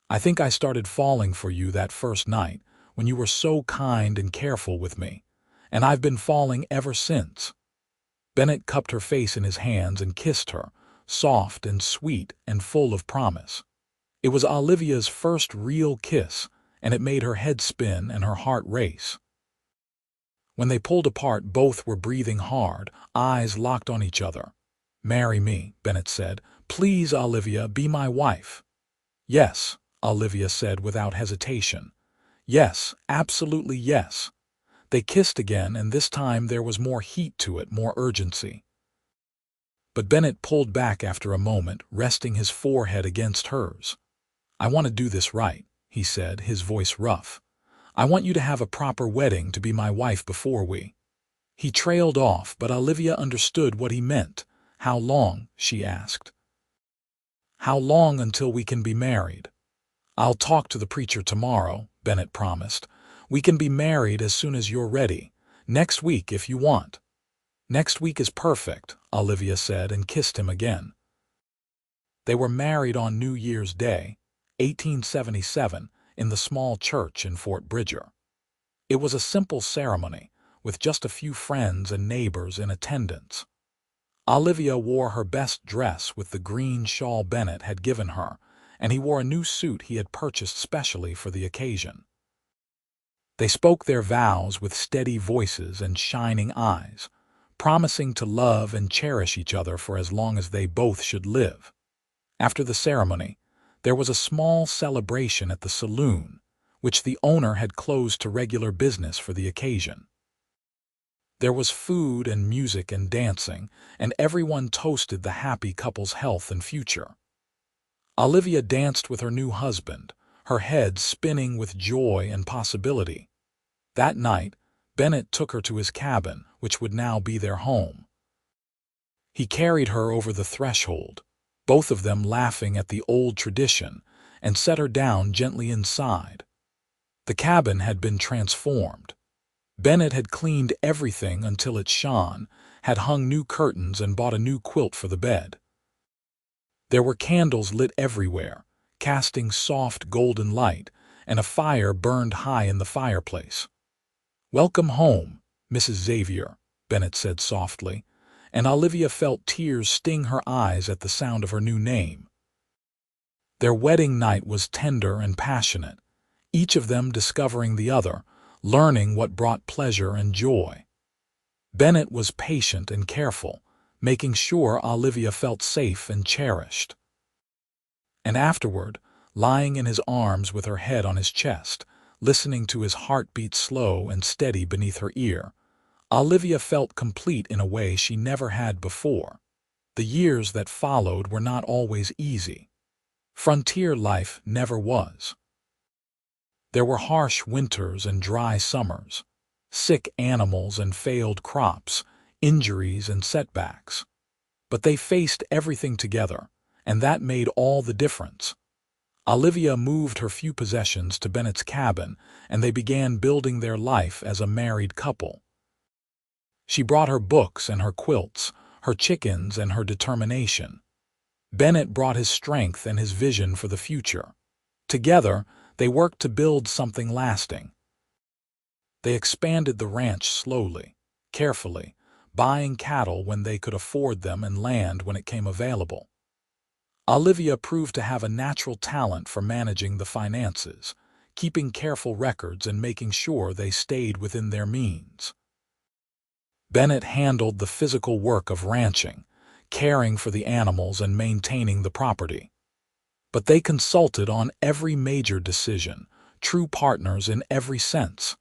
S1: "I think I started falling for you that first night, when you were so kind and careful with me, and I've been falling ever since." Bennett cupped her face in his hands and kissed her, soft and sweet and full of promise. It was Olivia's first real kiss, and it made her head spin and her heart race. When they pulled apart, both were breathing hard, eyes locked on each other. "Marry me," Bennett said. "Please, Olivia, be my wife." "Yes," Olivia said without hesitation. "Yes, absolutely yes." They kissed again, and this time there was more heat to it, more urgency. But Bennett pulled back after a moment, resting his forehead against hers. "I want to do this right," he said, his voice rough. "I want you to have a proper wedding to be my wife before we—" He trailed off, but Olivia understood what he meant. "How long?" she asked. "How long until we can be married?" "I'll talk to the preacher tomorrow," Bennett promised. "We can be married as soon as you're ready. Next week if you want." "Next week is perfect," Olivia said and kissed him again. They were married on New Year's Day, 1877, in the small church in Fort Bridger. It was a simple ceremony, with just a few friends and neighbors in attendance. Olivia wore her best dress with the green shawl Bennett had given her, and he wore a new suit he had purchased specially for the occasion. They spoke their vows with steady voices and shining eyes, promising to love and cherish each other for as long as they both should live. After the ceremony, there was a small celebration at the saloon, which the owner had closed to regular business for the occasion. There was food and music and dancing, and everyone toasted the happy couple's health and future. Olivia danced with her new husband, her head spinning with joy and possibility. That night, Bennett took her to his cabin, which would now be their home. He carried her over the threshold, both of them laughing at the old tradition, and set her down gently inside. The cabin had been transformed. Bennett had cleaned everything until it shone, had hung new curtains and bought a new quilt for the bed. There were candles lit everywhere, casting soft golden light, and a fire burned high in the fireplace. "Welcome home, Mrs. Xavier," Bennett said softly, and Olivia felt tears sting her eyes at the sound of her new name. Their wedding night was tender and passionate, each of them discovering the other, learning what brought pleasure and joy. Bennett was patient and careful, making sure Olivia felt safe and cherished. And afterward, lying in his arms with her head on his chest, listening to his heartbeat slow and steady beneath her ear, Olivia felt complete in a way she never had before. The years that followed were not always easy. Frontier life never was. There were harsh winters and dry summers, sick animals and failed crops, injuries and setbacks. But they faced everything together, and that made all the difference. Olivia moved her few possessions to Bennett's cabin, and they began building their life as a married couple. She brought her books and her quilts, her chickens and her determination. Bennett brought his strength and his vision for the future. Together, they worked to build something lasting. They expanded the ranch slowly, carefully, buying cattle when they could afford them and land when it came available. Olivia proved to have a natural talent for managing the finances, keeping careful records and making sure they stayed within their means. Bennett handled the physical work of ranching, caring for the animals and maintaining the property. But they consulted on every major decision, true partners in every sense.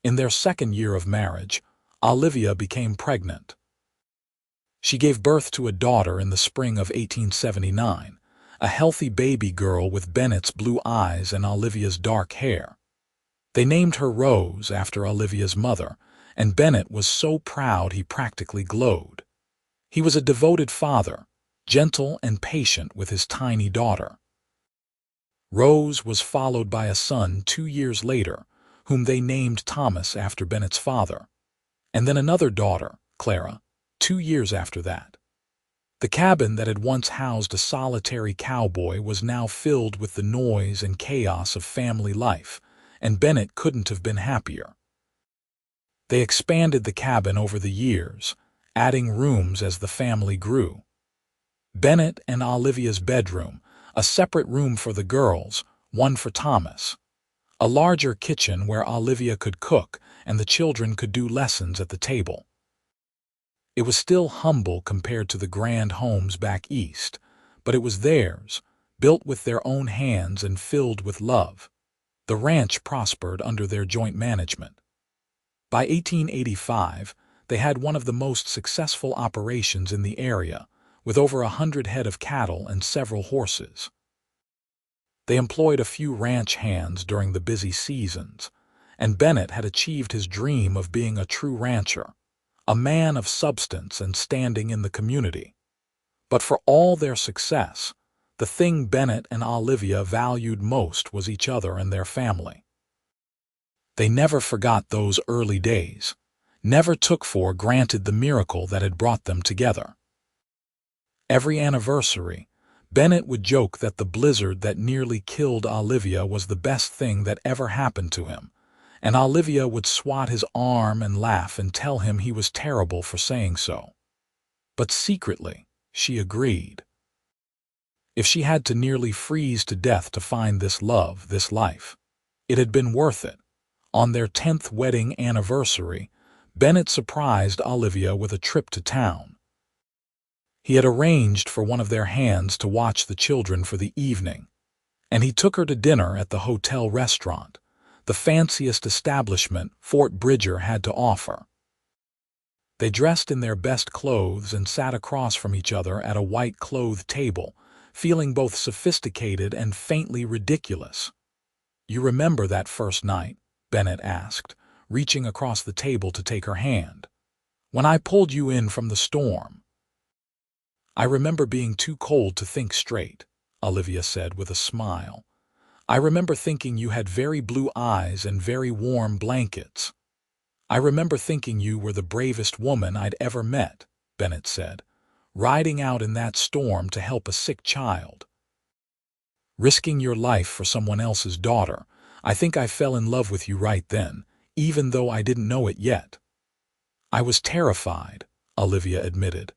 S1: In their second year of marriage, Olivia became pregnant. She gave birth to a daughter in the spring of 1879, a healthy baby girl with Bennett's blue eyes and Olivia's dark hair. They named her Rose after Olivia's mother, and Bennett was so proud he practically glowed. He was a devoted father, gentle and patient with his tiny daughter. Rose was followed by a son 2 years later, whom they named Thomas after Bennett's father, and then another daughter, Clara, 2 years after that. The cabin that had once housed a solitary cowboy was now filled with the noise and chaos of family life, and Bennett couldn't have been happier. They expanded the cabin over the years, adding rooms as the family grew. Bennett and Olivia's bedroom, a separate room for the girls, one for Thomas. A larger kitchen where Olivia could cook and the children could do lessons at the table. It was still humble compared to the grand homes back east, but it was theirs, built with their own hands and filled with love. The ranch prospered under their joint management. By 1885, they had one of the most successful operations in the area, with over 100 head of cattle and several horses. They employed a few ranch hands during the busy seasons, and Bennett had achieved his dream of being a true rancher, a man of substance and standing in the community. But for all their success, the thing Bennett and Olivia valued most was each other and their family. They never forgot those early days, never took for granted the miracle that had brought them together. Every anniversary, Bennett would joke that the blizzard that nearly killed Olivia was the best thing that ever happened to him, and Olivia would swat his arm and laugh and tell him he was terrible for saying so. But secretly, she agreed. If she had to nearly freeze to death to find this love, this life, it had been worth it. On their 10th wedding anniversary, Bennett surprised Olivia with a trip to town. He had arranged for one of their hands to watch the children for the evening, and he took her to dinner at the hotel restaurant, the fanciest establishment Fort Bridger had to offer. They dressed in their best clothes and sat across from each other at a white-clothed table, feeling both sophisticated and faintly ridiculous. "You remember that first night?" Bennett asked, reaching across the table to take her hand. "When I pulled you in from the storm." "I remember being too cold to think straight," Olivia said with a smile. "I remember thinking you had very blue eyes and very warm blankets." "I remember thinking you were the bravest woman I'd ever met," Bennett said, "riding out in that storm to help a sick child. Risking your life for someone else's daughter. I think I fell in love with you right then, even though I didn't know it yet." "I was terrified," Olivia admitted.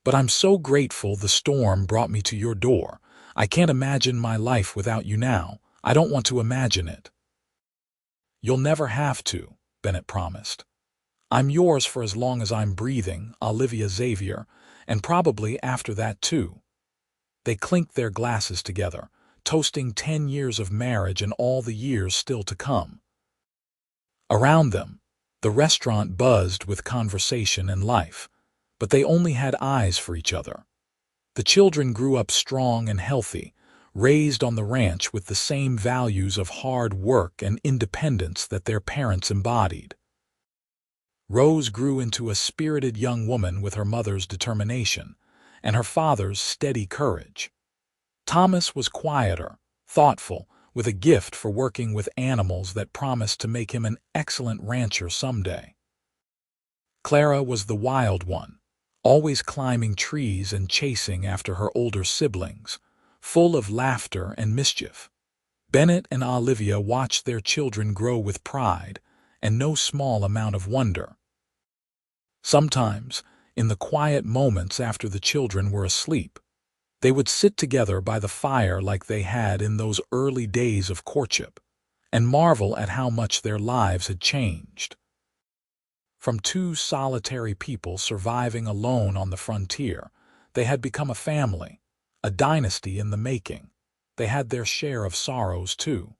S1: "But I'm so grateful the storm brought me to your door. I can't imagine my life without you now. I don't want to imagine it." "You'll never have to," Bennett promised. "I'm yours for as long as I'm breathing, Olivia Xavier, and probably after that too." They clinked their glasses together, toasting 10 years of marriage and all the years still to come. Around them, the restaurant buzzed with conversation and life, but they only had eyes for each other. The children grew up strong and healthy, raised on the ranch with the same values of hard work and independence that their parents embodied. Rose grew into a spirited young woman with her mother's determination and her father's steady courage. Thomas was quieter, thoughtful, with a gift for working with animals that promised to make him an excellent rancher someday. Clara was the wild one, always climbing trees and chasing after her older siblings, full of laughter and mischief. Bennett and Olivia watched their children grow with pride and no small amount of wonder. Sometimes, in the quiet moments after the children were asleep, they would sit together by the fire like they had in those early days of courtship, and marvel at how much their lives had changed. From two solitary people surviving alone on the frontier, they had become a family, a dynasty in the making. They had their share of sorrows, too.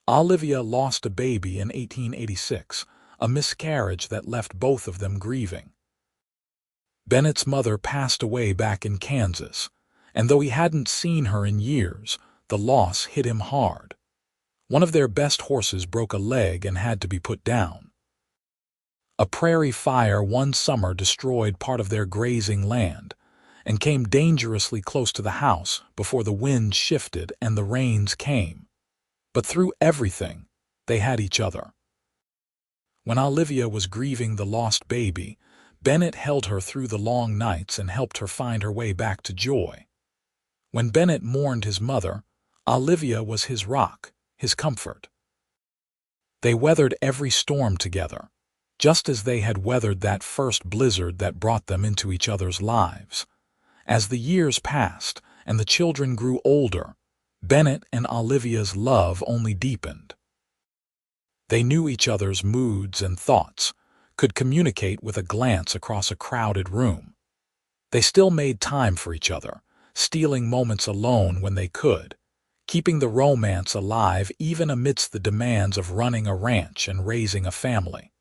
S1: Olivia lost a baby in 1886, a miscarriage that left both of them grieving. Bennett's mother passed away back in Kansas, and though he hadn't seen her in years, the loss hit him hard. One of their best horses broke a leg and had to be put down. A prairie fire one summer destroyed part of their grazing land and came dangerously close to the house before the wind shifted and the rains came. But through everything, they had each other. When Olivia was grieving the lost baby, Bennett held her through the long nights and helped her find her way back to joy. When Bennett mourned his mother, Olivia was his rock, his comfort. They weathered every storm together, just as they had weathered that first blizzard that brought them into each other's lives. As the years passed and the children grew older, Bennett and Olivia's love only deepened. They knew each other's moods and thoughts, could communicate with a glance across a crowded room. They still made time for each other, stealing moments alone when they could, keeping the romance alive even amidst the demands of running a ranch and raising a family.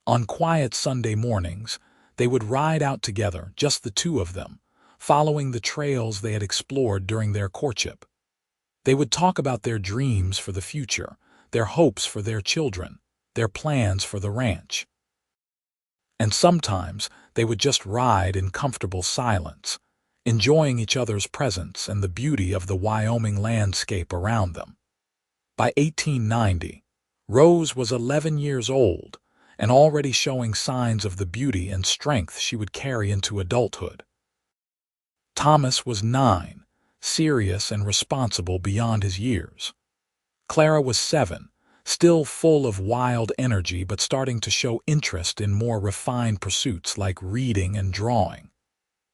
S1: On quiet Sunday mornings, they would ride out together, just the two of them, following the trails they had explored during their courtship. They would talk about their dreams for the future, their hopes for their children, their plans for the ranch. And sometimes they would just ride in comfortable silence, enjoying each other's presence and the beauty of the Wyoming landscape around them. By 1890, Rose was 11 years old and already showing signs of the beauty and strength she would carry into adulthood. Thomas was 9, serious and responsible beyond his years. Clara was 7, still full of wild energy but starting to show interest in more refined pursuits like reading and drawing.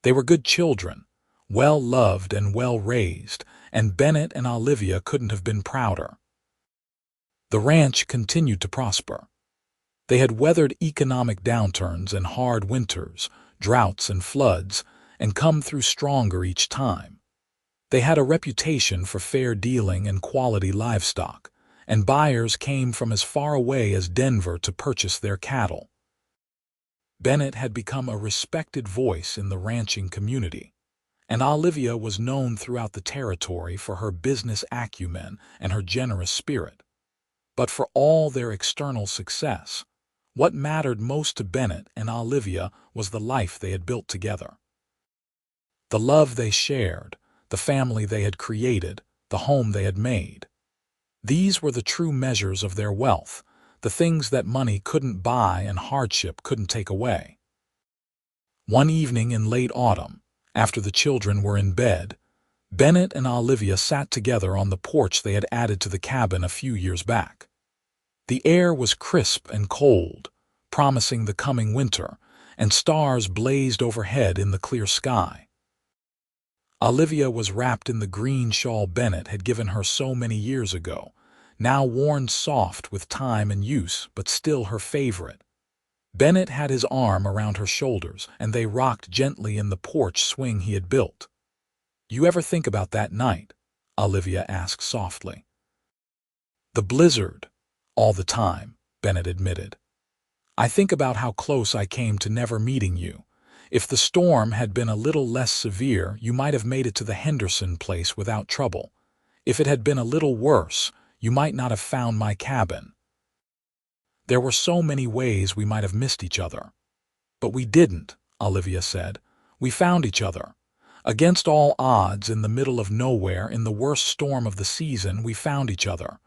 S1: They were good children, well-loved and well-raised, and Bennett and Olivia couldn't have been prouder. The ranch continued to prosper. They had weathered economic downturns and hard winters, droughts and floods, and come through stronger each time. They had a reputation for fair dealing and quality livestock, and buyers came from as far away as Denver to purchase their cattle. Bennett had become a respected voice in the ranching community, and Olivia was known throughout the territory for her business acumen and her generous spirit. But for all their external success, what mattered most to Bennett and Olivia was the life they had built together. The love they shared, the family they had created, the home they had made. These were the true measures of their wealth, the things that money couldn't buy and hardship couldn't take away. One evening in late autumn, after the children were in bed, Bennett and Olivia sat together on the porch they had added to the cabin a few years back. The air was crisp and cold, promising the coming winter, and stars blazed overhead in the clear sky. Olivia was wrapped in the green shawl Bennett had given her so many years ago, now worn soft with time and use, but still her favorite. Bennett had his arm around her shoulders, and they rocked gently in the porch swing he had built. "You ever think about that night?" Olivia asked softly. "The blizzard, all the time," Bennett admitted. "I think about how close I came to never meeting you. If the storm had been a little less severe, you might have made it to the Henderson place without trouble. If it had been a little worse, you might not have found my cabin. There were so many ways we might have missed each other." "But we didn't," Olivia said. "We found each other. Against all odds, in the middle of nowhere, in the worst storm of the season, we found each other.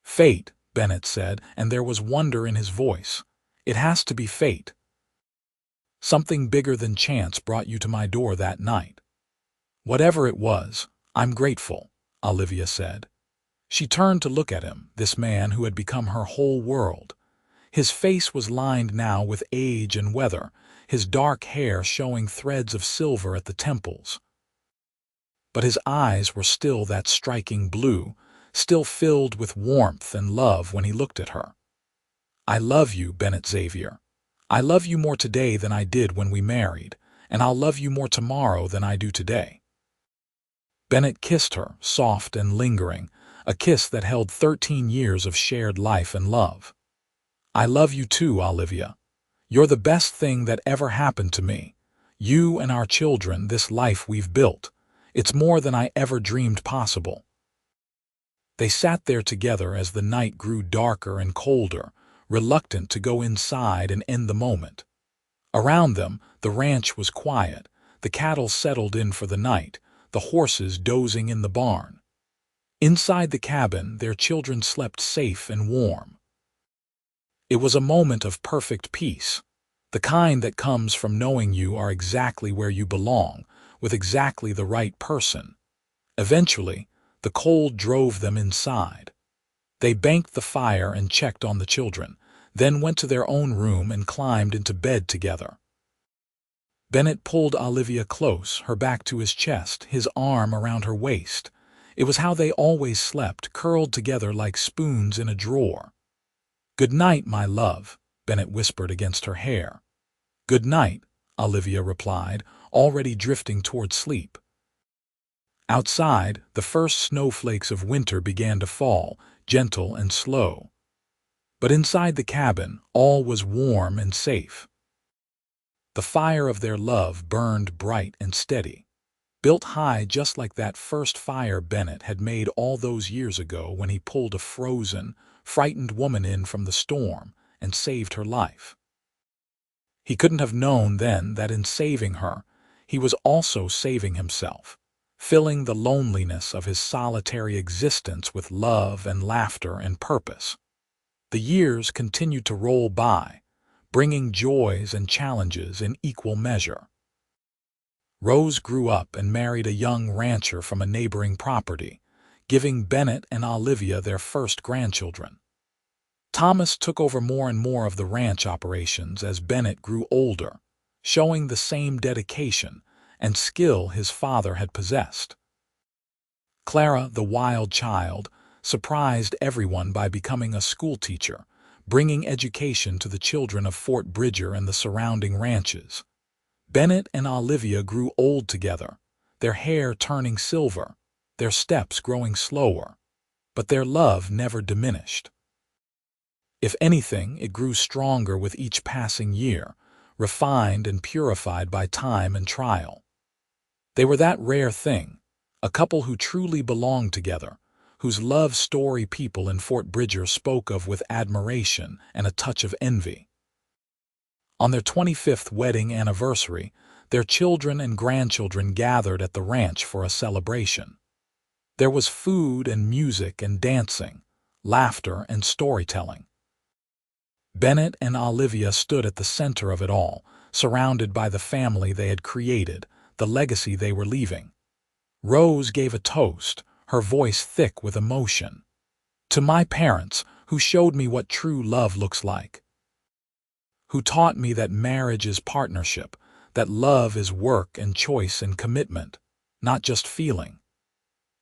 S1: Fate, Bennett said, and there was wonder in his voice. It has to be fate. Something bigger than chance brought you to my door that night. Whatever it was, I'm grateful, Olivia said. She turned to look at him, this man who had become her whole world. His face was lined now with age and weather, his dark hair showing threads of silver at the temples. But his eyes were still that striking blue, still filled with warmth and love when he looked at her. I love you, Bennett Xavier. I love you more today than I did when we married, and I'll love you more tomorrow than I do today. Bennett kissed her, soft and lingering, a kiss that held 13 years of shared life and love. I love you too, Olivia. You're the best thing that ever happened to me. You and our children, this life we've built. It's more than I ever dreamed possible. They sat there together as the night grew darker and colder, reluctant to go inside and end the moment. Around them, the ranch was quiet, the cattle settled in for the night, the horses dozing in the barn. Inside the cabin, their children slept safe and warm. It was a moment of perfect peace, the kind that comes from knowing you are exactly where you belong, with exactly the right person. Eventually, the cold drove them inside. They banked the fire and checked on the children, then went to their own room and climbed into bed together. Bennett pulled Olivia close, her back to his chest, his arm around her waist. It was how they always slept, curled together like spoons in a drawer. "Good night, my love," Bennett whispered against her hair. "Good night," Olivia replied, already drifting toward sleep. Outside, the first snowflakes of winter began to fall, gentle and slow. But inside the cabin, all was warm and safe. The fire of their love burned bright and steady, built high just like that first fire Bennett had made all those years ago when he pulled a frozen, frightened woman in from the storm and saved her life. He couldn't have known then that in saving her, he was also saving himself, filling the loneliness of his solitary existence with love and laughter and purpose. The years continued to roll by, bringing joys and challenges in equal measure. Rose grew up and married a young rancher from a neighboring property, giving Bennett and Olivia their first grandchildren. Thomas took over more and more of the ranch operations as Bennett grew older, showing the same dedication and skill his father had possessed. Clara, the wild child, surprised everyone by becoming a schoolteacher, bringing education to the children of Fort Bridger and the surrounding ranches. Bennett and Olivia grew old together, their hair turning silver, their steps growing slower, but their love never diminished. If anything, it grew stronger with each passing year, refined and purified by time and trial. They were that rare thing, a couple who truly belonged together, whose love story people in Fort Bridger spoke of with admiration and a touch of envy. On their 25th wedding anniversary, their children and grandchildren gathered at the ranch for a celebration. There was food and music and dancing, laughter and storytelling. Bennett and Olivia stood at the center of it all, surrounded by the family they had created, the legacy they were leaving. Rose gave a toast, her voice thick with emotion. "To my parents, who showed me what true love looks like. Who taught me that marriage is partnership, that love is work and choice and commitment, not just feeling.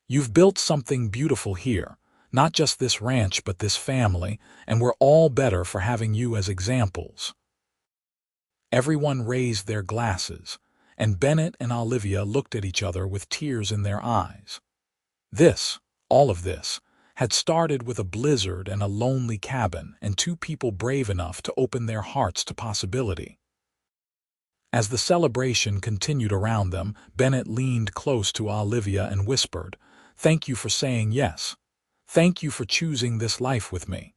S1: You've built something beautiful here, not just this ranch but this family, and we're all better for having you as examples." Everyone raised their glasses, and Bennett and Olivia looked at each other with tears in their eyes. This, all of this, had started with a blizzard and a lonely cabin and two people brave enough to open their hearts to possibility. As the celebration continued around them, Bennett leaned close to Olivia and whispered, "Thank you for saying yes. Thank you for choosing this life with me."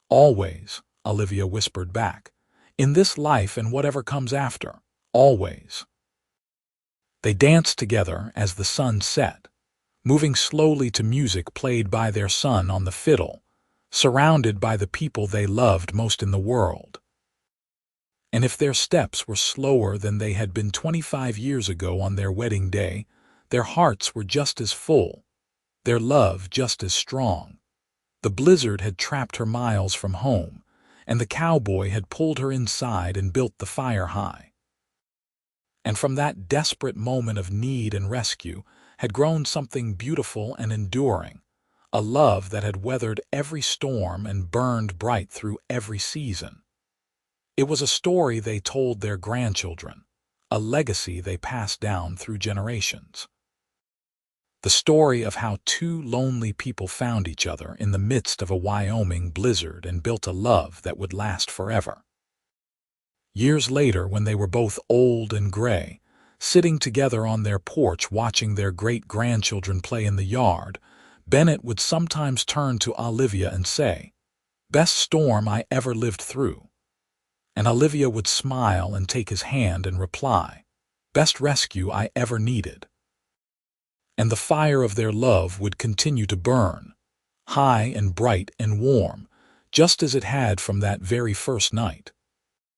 S1: "Always," Olivia whispered back. "In this life and whatever comes after. Always." They danced together as the sun set, moving slowly to music played by their son on the fiddle, surrounded by the people they loved most in the world. And if their steps were slower than they had been 25 years ago on their wedding day, their hearts were just as full, their love just as strong. The blizzard had trapped her miles from home, and the cowboy had pulled her inside and built the fire high. And from that desperate moment of need and rescue had grown something beautiful and enduring, a love that had weathered every storm and burned bright through every season. It was a story they told their grandchildren, a legacy they passed down through generations. The story of how two lonely people found each other in the midst of a Wyoming blizzard and built a love that would last forever. Years later, when they were both old and gray, sitting together on their porch watching their great-grandchildren play in the yard, Bennett would sometimes turn to Olivia and say, "Best storm I ever lived through." And Olivia would smile and take his hand and reply, "Best rescue I ever needed." And the fire of their love would continue to burn, high and bright and warm, just as it had from that very first night.